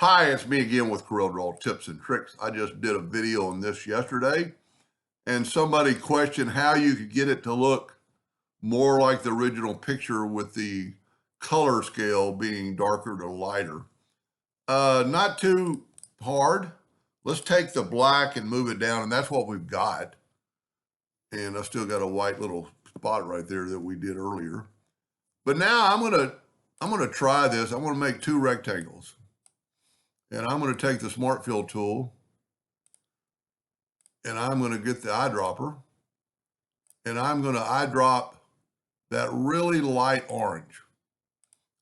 Hi, it's me again with Corel Draw Tips and Tricks. I just did a video on this yesterday, and somebody questioned how you could get it to look more like the original picture with the color scale being darker to lighter. Not too hard. Let's take the black and move it down, and that's what we've got. And I still got a white little spot right there that we did earlier. But now I'm gonna try this. I'm gonna make two rectangles. And I'm going to take the Smart Fill tool and I'm going to get the eyedropper and I'm going to eyedrop that really light orange.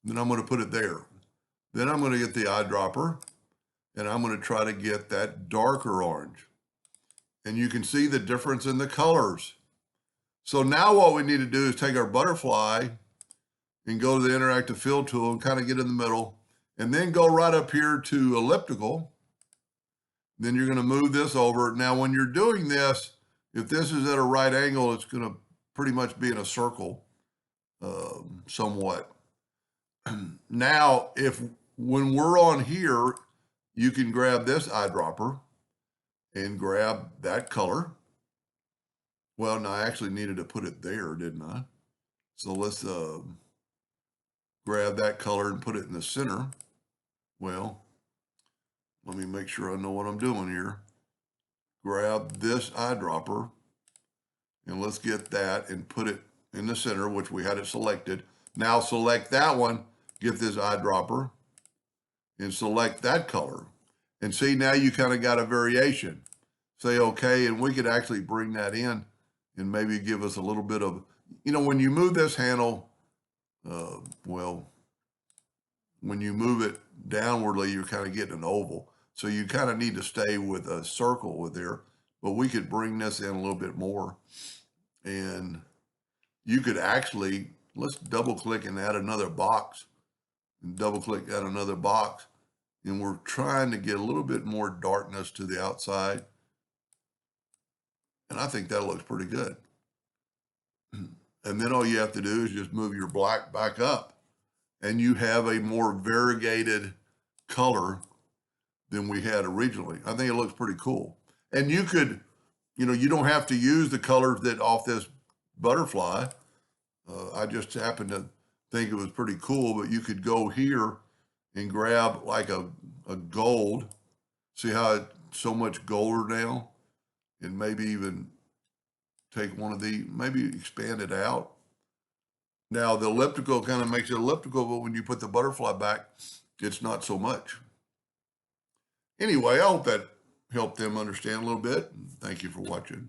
Then I'm going to put it there. Then I'm going to get the eyedropper and I'm going to try to get that darker orange. And you can see the difference in the colors. So now what we need to do is take our butterfly and go to the interactive fill tool and kind of get in the middle. And then go right up here to elliptical. Then you're going to move this over. Now, when you're doing this, if this is at a right angle, it's going to pretty much be in a circle somewhat. Now, when we're on here, you can grab this eyedropper and grab that color. Well, no, I actually needed to put it there, didn't I? So let's grab that color and put it in the center. Well, let me make sure I know what I'm doing here. Grab this eyedropper and let's get that and put it in the center, which we had it selected. Now select that one, get this eyedropper and select that color. And see, now you kind of got a variation. Say, okay, and we could actually bring that in and maybe give us a little bit of, when you move this handle, when you move it downwardly, you're kind of getting an oval. So you kind of need to stay with a circle with there, but we could bring this in a little bit more. And you could actually, let's double click and add another box and double click, add another box. And we're trying to get a little bit more darkness to the outside. And I think that looks pretty good. And then all you have to do is just move your black back up. And you have a more variegated color than we had originally. I think it looks pretty cool. And you could, you don't have to use the colors that off this butterfly. I just happened to think it was pretty cool, but you could go here and grab like a gold. See how it's so much golder now? And maybe even take one of the, maybe expand it out. Now, the elliptical kind of makes it elliptical, but when you put the butterfly back, it's not so much. Anyway, I hope that helped them understand a little bit. Thank you for watching.